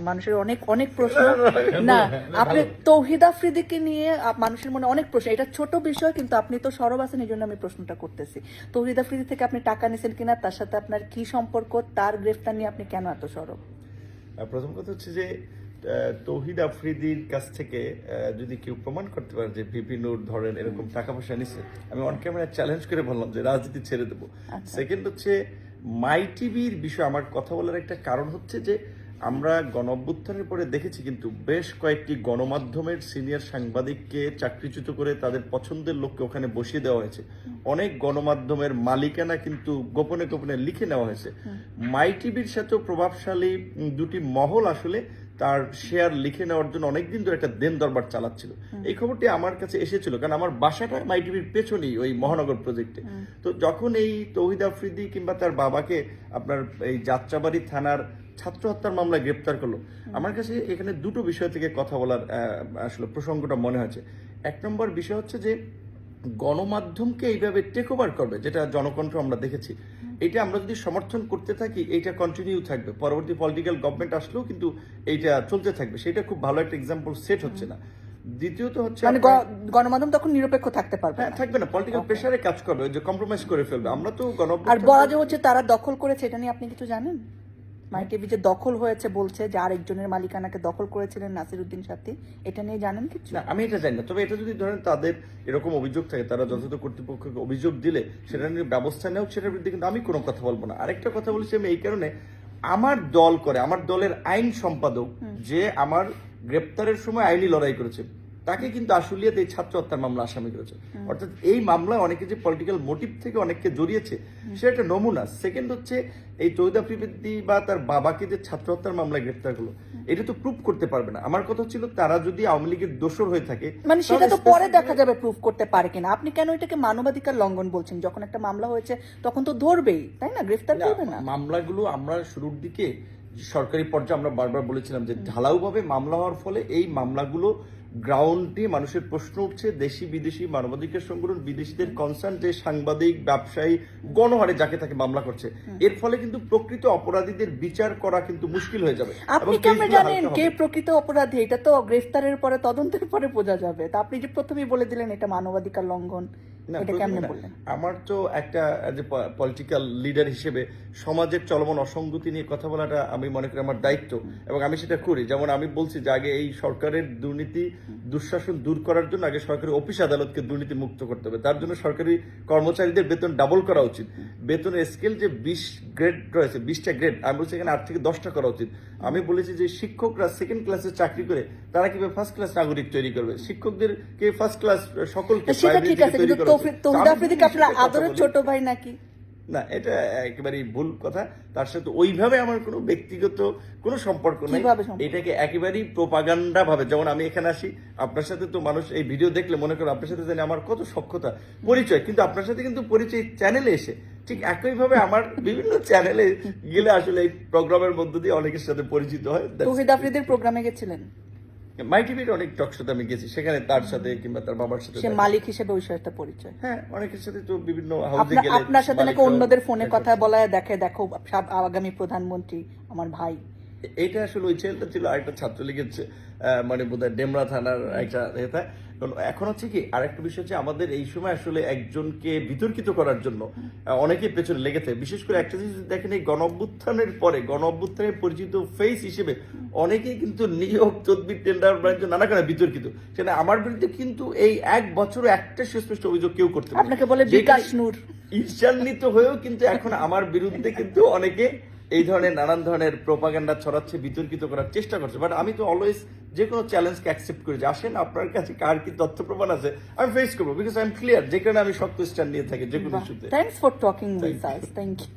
মানুষের অনেক অনেক প্রশ্ন। না, আপনি তৌহিদ আফ্রিদিকে নিয়ে মানুষের মনে অনেক প্রশ্ন। এটা ছোট বিষয়, কিন্তু আপনি তো সরব আছেন, এই জন্য আমি প্রশ্নটা করতেছি। তৌহিদ আফ্রিদি থেকে আপনি টাকা নিছেন কিনা, তার সাথে আপনার কি সম্পর্ক, তার গ্রেফতার নিয়ে আপনি কেন এত সরব? প্রথম কথা হচ্ছে যে তৌহিদ আফ্রিদির কাছ থেকে যদি কেউ প্রমাণ করতে পারে যে ভিপি নূর ধরেন এরকম টাকা পয়সা নিছে, আমি অন ক্যামেরা চ্যালেঞ্জ করে বললাম যে রাজনীতি ছেড়ে দেবো। সেকেন্ড হচ্ছে মাই টিভির বিষয়ে আমার কথা বলার একটা কারণ হচ্ছে যে আমরা গণ অভ্যুত্থানের পরে দেখেছি কিন্তু বেশ কয়েকটি গণমাধ্যমের সিনিয়র সাংবাদিককে চাকরিচ্যুত করে তাদের পছন্দের লোককে ওখানে বসিয়ে দেওয়া হয়েছে। অনেক গণমাধ্যমের মালিকানা কিন্তু গোপনে গোপনে লিখে নেওয়া হয়েছে। মাই টিভির সাথেও প্রভাবশালী দুটি মহল আসলে তার শেয়ার লিখে নেওয়ার জন্য অনেকদিন ধরে একটা দেন দরবার চালাচ্ছিল। এই খবরটি আমার কাছে এসেছিল, কারণ আমার বাসাটা মাই টিভির পেছনেই ওই মহানগর প্রজেক্টে। তো যখন এই তৌহিদ আফ্রিদি কিংবা তার বাবাকে আপনার এই যাত্রাবাড়ি থানার ছাত্র হত্যার মামলায় গ্রেপ্তার করলো, আমার কাছে এখানে দুটো বিষয় থেকে কথা বলার আসলে প্রসঙ্গটা মনে হয়েছে। এক নম্বর বিষয় হচ্ছে যে গণমাধ্যমকে এইভাবে টেক ওভার করবে, যেটা জনকণ্ঠ আমরা দেখেছি, এটা আমরা যদি সমর্থন করতে থাকি এইটা কন্টিনিউ থাকবে, পরবর্তী পলিটিক্যাল গভর্নমেন্ট আসলেও কিন্তু এইটা চলতে থাকবে। সেটা খুব ভালো একটা এক্সাম্পল সেট হচ্ছে না। দ্বিতীয়ত হচ্ছে মানে গণমাধ্যম তখন নিরপেক্ষ থাকতে পারবে না, থাকবে না, পলিটিক্যাল প্রেসারে কাজ করবে, যে কম্প্রোমাইজ করে ফেলবে। আমরা তো আর বলা যে হচ্ছে তারা দখল করেছে, এটা নিয়ে আপনি কিছু জানেন? মাই টিভি যে দখল হয়েছে বলছে যে আরেকজনের মালিকানাকে দখল করেছিলেন নাসিরউদ্দিন সাথী, এটা নিয়ে জানেন কিছু? না, আমি এটা জানি না। তবে এটা যদি ধরেন তাদের এরকম অভিযোগ থাকে, তারা যথাযথ কর্তৃপক্ষকে অভিযোগ দিলে সেটা নিয়ে ব্যবস্থা নেওয়া, সেটার বিরুদ্ধে কিন্তু আমি কোনো কথা বলবো না। আরেকটা কথা বলেছি আমি এই কারণে, আমার দল করে, আমার দলের আইন সম্পাদক যে আমার গ্রেপ্তারের সময় আইনি লড়াই করেছে, তাকে কিন্তু আশুলিয়াতে এই ছাত্র হত্যার মামলা আসামি করেছে। অর্থাৎ এই মামলায় অনেকে যে পলিটিক্যাল মোটিভ থেকে অনেককে জড়িয়েছে সেটা একটা নমুনা। সেকেন্ড হচ্ছে এই তৌহিদ আফ্রিদি বা তার বাবাকে যে ছাত্র হত্যার মামলায় গ্রেফতার করলো, এটা তো প্রুভ করতে পারবে না। আমার কথা ছিল তারা যদি আওয়ামী লীগের দোষর হয়ে থাকে, মানে সেটা তো পরে দেখা যাবে প্রুভ করতে পারে কিনা। আপনি কেন এটাকে মানবাধিকার লঙ্ঘন বলছেন? যখন একটা মামলা হয়েছে তখন তো ধরবেই, তাই না? গ্রেফতার করবে না? মামলাগুলো আমরা শুরুর দিকে সরকারি পর্যায়ে আমরা বারবার বলেছিলাম যে ঢালাওভাবে মামলা হওয়ার ফলে এই মামলাগুলো গ্রাউন্ডে মানুষের প্রশ্ন উঠছে, দেশি বিদেশি মানবাধিকার সংগঠন, বিদেশিদের কনসার্ন যে সাংবাদিক ব্যবসায়ী গণহারে যাকে তাকে মামলা করছে, এর ফলে কিন্তু প্রকৃত অপরাধীদের বিচার করা কিন্তু মুশকিল হয়ে যাবে। আপনি কেমন জানেন কে প্রকৃত অপরাধী? এটা তো গ্রেফতারের পরে, তদন্তের পরে বোঝা যাবে। তা আপনি যে প্রথমেই বলে দিলেন এটা মানবাধিকার লঙ্ঘন, এটা কেমনে বললেন? আমার তো একটা পলিটিক্যাল লিডার হিসেবে সমাজের চলমান অসঙ্গতি নিয়ে কথা বলাটা আমি মনে করি আমার দায়িত্ব, এবং আমি সেটা করি। যেমন আমি বলছি যে আগে এই সরকারের দুর্নীতি দুঃশাসন দূর করার জন্য আগে সরকারি অফিস আদালতকে দুর্নীতি মুক্ত করতে হবে। তার জন্য সরকারি কর্মচারীদের বেতন ডাবল করা উচিত। বেতনের স্কেল যে 20 গ্রেড রয়েছে, 20টা গ্রেড, আমি বলছি এখানে 8 থেকে 10টা করা উচিত। আমি বলেছি যে শিক্ষকরা সেকেন্ড ক্লাসে চাকরি করে তারা কিভাবে ফার্স্ট ক্লাস নাগরিক তৈরি করবে, শিক্ষকদেরকে ফার্স্ট ক্লাস সকলকে তৌহিদ আফ্রিদি কি আপনার আদরের ছোট ভাই নাকি? না, এটা একেবারেই ভুল কথা। তার সাথে ওইভাবে আমার কোনো ব্যক্তিগত কোনো সম্পর্ক নেই। এটাকে একেবারেই প্রোপাগান্ডা ভাবে, যেমন আমি এখানে আসি আপনার সাথে, তো মানুষ এই ভিডিও দেখলে মনে করে আপনার সাথে জানি আমার কত সখ্যতা পরিচয়, কিন্তু আপনার সাথে কিন্তু পরিচয় চ্যানেলে এসে। ঠিক একইভাবে আমার বিভিন্ন চ্যানেলে গেলে আসলে এই প্রোগ্রামের মধ্য দিয়ে অনেকের সাথে পরিচিত হয়। তৌহিদ আফ্রিদির প্রোগ্রামে গেছিলেন? মাই টিভির অনেক টক শোতে আমি গেছি, সেখানে তার সাথে কিংবা তার বাবার সাথে সে মালিক হিসেবে ওই সাথে পরিচয়। হ্যাঁ, অনেকের সাথে তো বিভিন্ন হাউসে গেলে আপনার সাথে নাকি অন্যদের ফোনে কথা বলায় দেখো আগামী প্রধানমন্ত্রী আমার ভাই। এইটা আসলে ওই ছেলেটা ছিল আরেকটা ছাত্রলীগের, মানে বোধহয় ডেমরা থানার একটা নেতা। এখন হচ্ছে কি আরেকটা বিষয় হচ্ছে আমাদের এই সময় আসলে একজনকে বিতর্কিত করার জন্য অনেকেই পেছনে লেগেছে। বিশেষ করে একটা জিনিস দেখেন, এই গণ অভ্যুত্থানের পরে গণ অভ্যুত্থানের পরিচিত ফেস হিসেবে অনেকেই কিন্তু নিয়োগ তদবির টেন্ডার নানা কারণে বিতর্কিত। সেটা আমার বিরুদ্ধে কিন্তু এই 1 বছরে একটা সুস্পষ্ট অভিযোগ কেউ করতে পারে। আপনাকে বলে বিকাশ নূর ঈর্ষান্বিত হয়েও কিন্তু এখন আমার বিরুদ্ধে কিন্তু অনেকে এই ধরনের নানান ধরনের প্রোপাগান্ডা ছড়াচ্ছে, বিতর্কিত করার চেষ্টা করছে। বাট আমি তো অলওয়েজ যে কোনো চ্যালেঞ্জকে অ্যাকসেপ্ট করি, যে আসেন আপনার কাছে কার কি তথ্য প্রমাণ আছে আমি ফেস করবো, বিকজ আই এম ক্লিয়ার, যে কারণে আমি শক্ত স্ট্যান্ড নিয়ে থাকি যে কোনো ইস্যুতে। Thanks for talking with us. Thank you.